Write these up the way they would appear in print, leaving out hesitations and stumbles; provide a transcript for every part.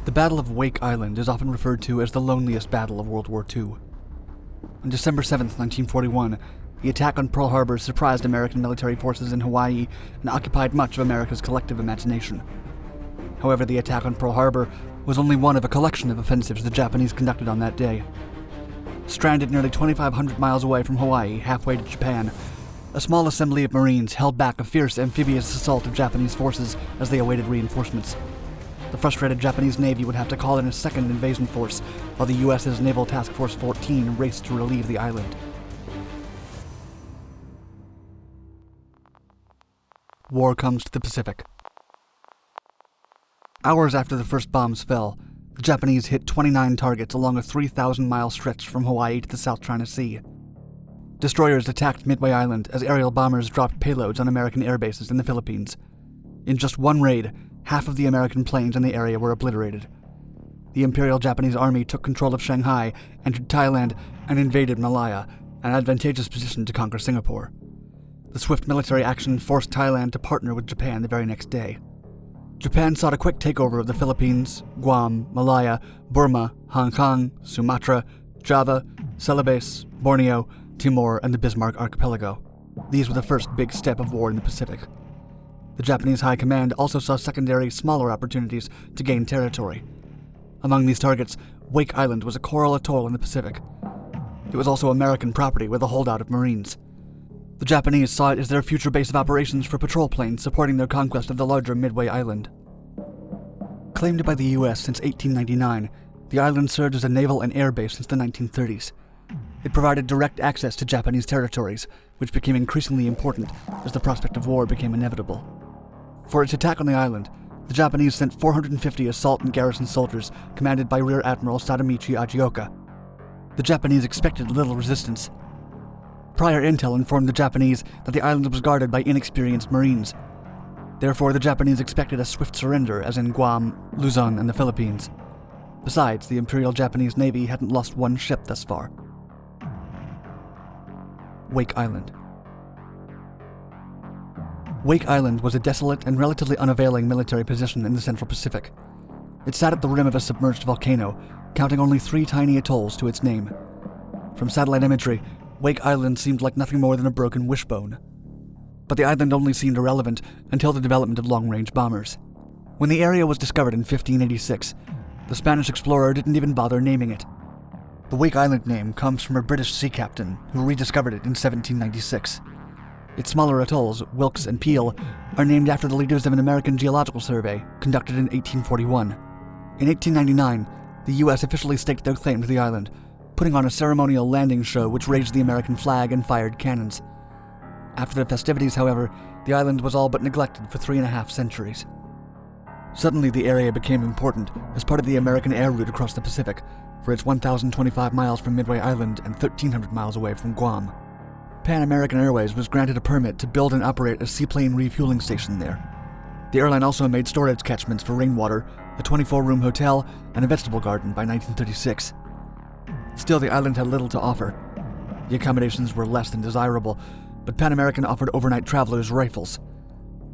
The Battle of Wake Island is often referred to as the loneliest battle of World War II. On December 7, 1941, the attack on Pearl Harbor surprised American military forces in Hawaii and occupied much of America's collective imagination. However, the attack on Pearl Harbor was only one of a collection of offensives the Japanese conducted on that day. Stranded nearly 2,500 miles away from Hawaii, halfway to Japan, a small assembly of Marines held back a fierce amphibious assault of Japanese forces as they awaited reinforcements. The frustrated Japanese Navy would have to call in a second invasion force, while the U.S.'s Naval Task Force 14 raced to relieve the island. War comes to the Pacific. Hours after the first bombs fell, the Japanese hit 29 targets along a 3,000-mile stretch from Hawaii to the South China Sea. Destroyers attacked Midway Island as aerial bombers dropped payloads on American air bases in the Philippines. In just one raid, half of the American planes in the area were obliterated. The Imperial Japanese Army took control of Shanghai, entered Thailand, and invaded Malaya, an advantageous position to conquer Singapore. The swift military action forced Thailand to partner with Japan the very next day. Japan sought a quick takeover of the Philippines, Guam, Malaya, Burma, Hong Kong, Sumatra, Java, Celebes, Borneo, Timor, and the Bismarck Archipelago. These were the first big step of war in the Pacific. The Japanese High Command also saw secondary, smaller opportunities to gain territory. Among these targets, Wake Island was a coral atoll in the Pacific. It was also American property with a holdout of Marines. The Japanese saw it as their future base of operations for patrol planes supporting their conquest of the larger Midway Island. Claimed by the U.S. since 1899, the island served as a naval and air base since the 1930s. It provided direct access to Japanese territories, which became increasingly important as the prospect of war became inevitable. For its attack on the island, the Japanese sent 450 assault and garrison soldiers commanded by Rear Admiral Sadamichi Ajioka. The Japanese expected little resistance. Prior intel informed the Japanese that the island was guarded by inexperienced Marines. Therefore, the Japanese expected a swift surrender, as in Guam, Luzon, and the Philippines. Besides, the Imperial Japanese Navy hadn't lost one ship thus far. Wake Island. Wake Island was a desolate and relatively unavailing military position in the Central Pacific. It sat at the rim of a submerged volcano, counting only 3 tiny atolls to its name. From satellite imagery, Wake Island seemed like nothing more than a broken wishbone. But the island only seemed irrelevant until the development of long-range bombers. When the area was discovered in 1586, the Spanish explorer didn't even bother naming it. The Wake Island name comes from a British sea captain who rediscovered it in 1796. Its smaller atolls, Wilkes and Peel, are named after the leaders of an American geological survey conducted in 1841. In 1899, the U.S. officially staked their claim to the island, putting on a ceremonial landing show which raised the American flag and fired cannons. After the festivities, however, the island was all but neglected for 3.5 centuries. Suddenly, the area became important as part of the American air route across the Pacific, for its 1,025 miles from Midway Island and 1,300 miles away from Guam. Pan American Airways was granted a permit to build and operate a seaplane refueling station there. The airline also made storage catchments for rainwater, a 24-room hotel, and a vegetable garden by 1936. Still, the island had little to offer. The accommodations were less than desirable, but Pan American offered overnight travelers rifles.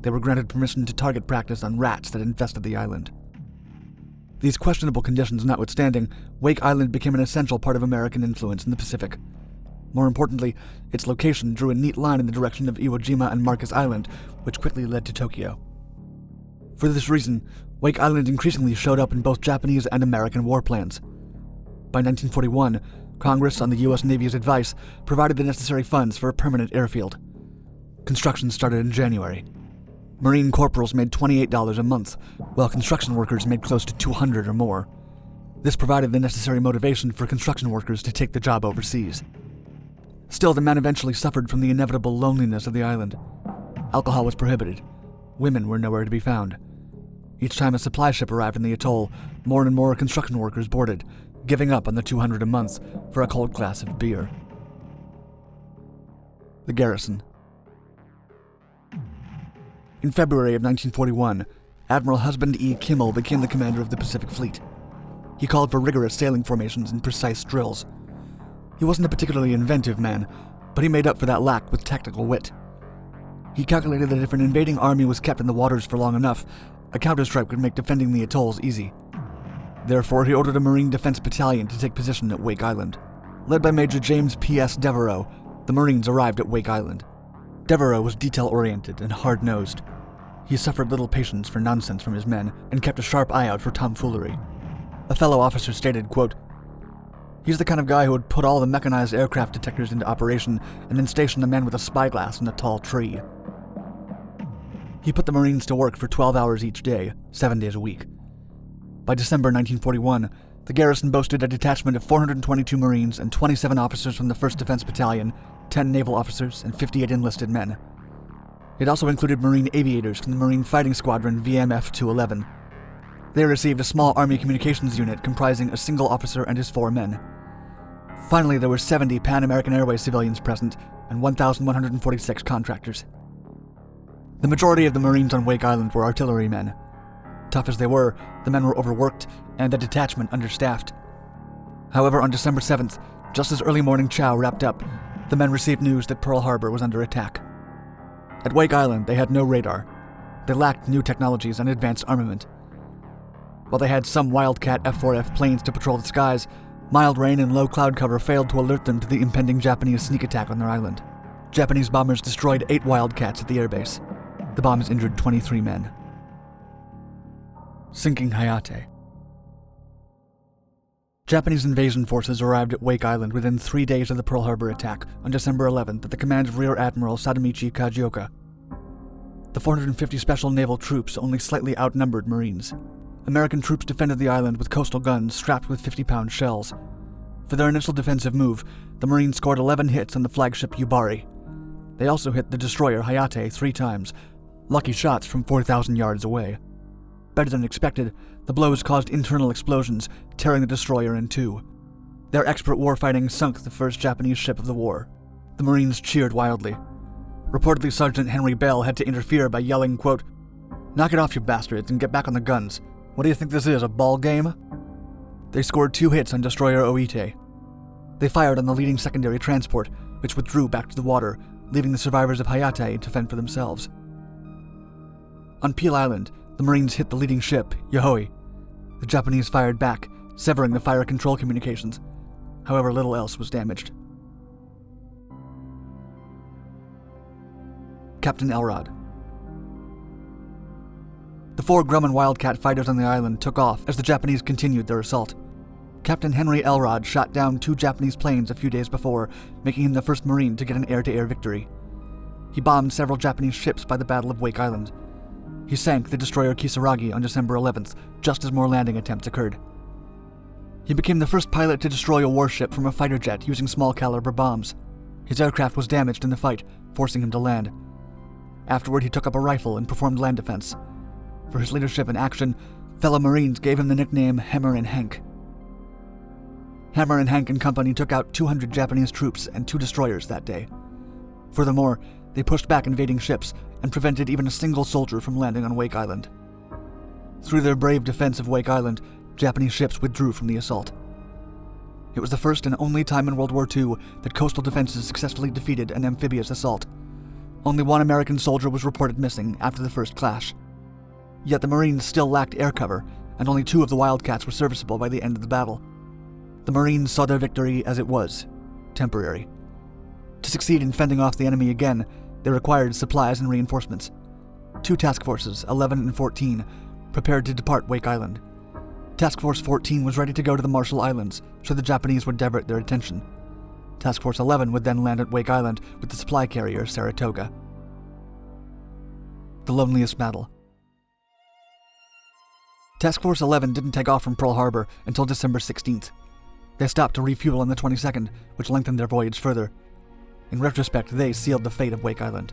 They were granted permission to target practice on rats that infested the island. These questionable conditions notwithstanding, Wake Island became an essential part of American influence in the Pacific. More importantly, its location drew a neat line in the direction of Iwo Jima and Marcus Island, which quickly led to Tokyo. For this reason, Wake Island increasingly showed up in both Japanese and American war plans. By 1941, Congress, on the U.S. Navy's advice, provided the necessary funds for a permanent airfield. Construction started in January. Marine corporals made $28 a month, while construction workers made close to $200 or more. This provided the necessary motivation for construction workers to take the job overseas. Still, the men eventually suffered from the inevitable loneliness of the island. Alcohol was prohibited. Women were nowhere to be found. Each time a supply ship arrived in the atoll, more and more construction workers boarded, giving up on the $200 a month for a cold glass of beer. The garrison. In February of 1941, Admiral Husband E. Kimmel became the commander of the Pacific Fleet. He called for rigorous sailing formations and precise drills. He wasn't a particularly inventive man, but he made up for that lack with tactical wit. He calculated that if an invading army was kept in the waters for long enough, a counterstrike would make defending the atolls easy. Therefore, he ordered a Marine Defense Battalion to take position at Wake Island. Led by Major James P.S. Devereaux, the Marines arrived at Wake Island. Devereaux was detail-oriented and hard-nosed. He suffered little patience for nonsense from his men and kept a sharp eye out for tomfoolery. A fellow officer stated, quote, "He's the kind of guy who would put all the mechanized aircraft detectors into operation and then station a man with a spyglass in a tall tree." He put the Marines to work for 12 hours each day, 7 days a week. By December 1941, the garrison boasted a detachment of 422 Marines and 27 officers from the 1st Defense Battalion, 10 naval officers, and 58 enlisted men. It also included Marine aviators from the Marine Fighting Squadron VMF-211. They received a small Army communications unit comprising a single officer and his 4 men. Finally, there were 70 Pan American Airways civilians present and 1,146 contractors. The majority of the Marines on Wake Island were artillerymen. Tough as they were, the men were overworked and the detachment understaffed. However, on December 7th, just as early morning chow wrapped up, the men received news that Pearl Harbor was under attack. At Wake Island, they had no radar. They lacked new technologies and advanced armament. While they had some Wildcat F-4F planes to patrol the skies, mild rain and low cloud cover failed to alert them to the impending Japanese sneak attack on their island. Japanese bombers destroyed 8 Wildcats at the airbase. The bombs injured 23 men. Sinking Hayate. Japanese invasion forces arrived at Wake Island within 3 days of the Pearl Harbor attack on December 11th at the command of Rear Admiral Sadamichi Kajioka. The 450 special naval troops only slightly outnumbered Marines. American troops defended the island with coastal guns strapped with 50-pound shells. For their initial defensive move, the Marines scored 11 hits on the flagship Yubari. They also hit the destroyer Hayate 3 times, lucky shots from 4,000 yards away. Better than expected, the blows caused internal explosions, tearing the destroyer in 2. Their expert warfighting sunk the first Japanese ship of the war. The Marines cheered wildly. Reportedly, Sergeant Henry Bell had to interfere by yelling, quote, "Knock it off, you bastards, and get back on the guns. What do you think this is, a ball game?" They scored 2 hits on destroyer Oite. They fired on the leading secondary transport, which withdrew back to the water, leaving the survivors of Hayate to fend for themselves. On Peel Island, the Marines hit the leading ship, Yahoi. The Japanese fired back, severing the fire control communications. However, little else was damaged. Captain Elrod. The 4 Grumman Wildcat fighters on the island took off as the Japanese continued their assault. Captain Henry Elrod shot down 2 Japanese planes a few days before, making him the first Marine to get an air-to-air victory. He bombed several Japanese ships by the Battle of Wake Island. He sank the destroyer Kisaragi on December 11th, just as more landing attempts occurred. He became the first pilot to destroy a warship from a fighter jet using small-caliber bombs. His aircraft was damaged in the fight, forcing him to land. Afterward, he took up a rifle and performed land defense. For his leadership in action, fellow Marines gave him the nickname Hammer and Hank. Hammer and Hank and company took out 200 Japanese troops and 2 destroyers that day. Furthermore, they pushed back invading ships and prevented even a single soldier from landing on Wake Island. Through their brave defense of Wake Island, Japanese ships withdrew from the assault. It was the first and only time in World War II that coastal defenses successfully defeated an amphibious assault. Only 1 American soldier was reported missing after the first clash. Yet the Marines still lacked air cover, and only 2 of the Wildcats were serviceable by the end of the battle. The Marines saw their victory as it was, temporary. To succeed in fending off the enemy again, they required supplies and reinforcements. 2 task forces, 11 and 14, prepared to depart Wake Island. Task Force 14 was ready to go to the Marshall Islands, so the Japanese would divert their attention. Task Force 11 would then land at Wake Island with the supply carrier Saratoga. The Loneliest Battle. Task Force 11 didn't take off from Pearl Harbor until December 16th. They stopped to refuel on the 22nd, which lengthened their voyage further. In retrospect, they sealed the fate of Wake Island.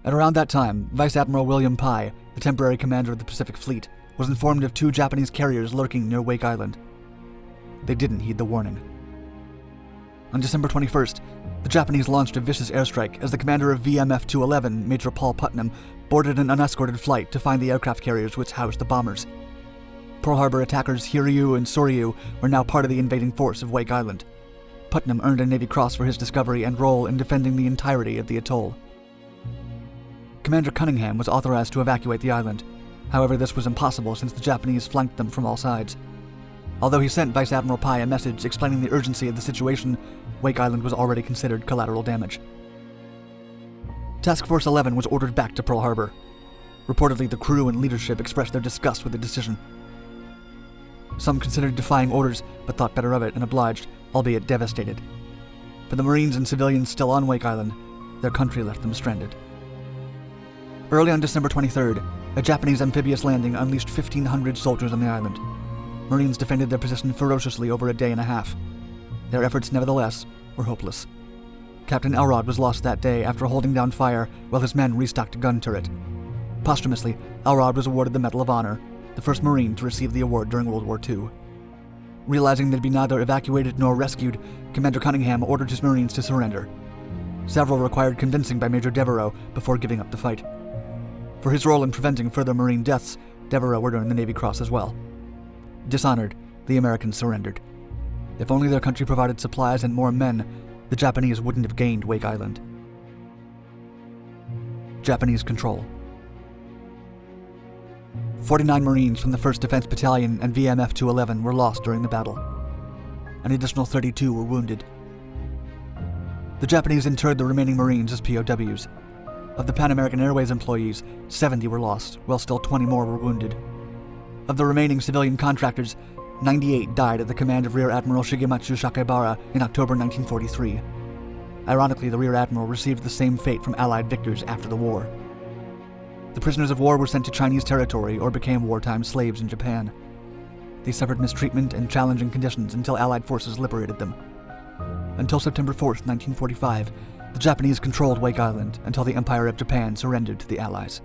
At around that time, Vice Admiral William Pye, the temporary commander of the Pacific Fleet, was informed of 2 Japanese carriers lurking near Wake Island. They didn't heed the warning. On December 21st, the Japanese launched a vicious airstrike as the commander of VMF-211, Major Paul Putnam, boarded an unescorted flight to find the aircraft carriers which housed the bombers. Pearl Harbor attackers Hiryu and Soryu were now part of the invading force of Wake Island. Putnam earned a Navy Cross for his discovery and role in defending the entirety of the atoll. Commander Cunningham was authorized to evacuate the island. However, this was impossible since the Japanese flanked them from all sides. Although he sent Vice Admiral Pai a message explaining the urgency of the situation, Wake Island was already considered collateral damage. Task Force 11 was ordered back to Pearl Harbor. Reportedly, the crew and leadership expressed their disgust with the decision. Some considered defying orders, but thought better of it and obliged, albeit devastated. For the Marines and civilians still on Wake Island, their country left them stranded. Early on December 23rd, a Japanese amphibious landing unleashed 1,500 soldiers on the island. Marines defended their position ferociously over a day and a half. Their efforts, nevertheless, were hopeless. Captain Elrod was lost that day after holding down fire while his men restocked a gun turret. Posthumously, Elrod was awarded the Medal of Honor, the first Marine to receive the award during World War II. Realizing they'd be neither evacuated nor rescued, Commander Cunningham ordered his Marines to surrender. Several required convincing by Major Devereaux before giving up the fight. For his role in preventing further Marine deaths, Devereaux would earn the Navy Cross as well. Dishonored, the Americans surrendered. If only their country provided supplies and more men, the Japanese wouldn't have gained Wake Island. Japanese control. 49 Marines from the 1st Defense Battalion and VMF 211 were lost during the battle. An additional 32 were wounded. The Japanese interred the remaining Marines as POWs. Of the Pan American Airways employees, 70 were lost, while still 20 more were wounded. Of the remaining civilian contractors, 98 died at the command of Rear Admiral Shigematsu Sakebara in October 1943. Ironically, the Rear Admiral received the same fate from Allied victors after the war. The prisoners of war were sent to Chinese territory or became wartime slaves in Japan. They suffered mistreatment and challenging conditions until Allied forces liberated them. Until September 4th, 1945, the Japanese controlled Wake Island until the Empire of Japan surrendered to the Allies.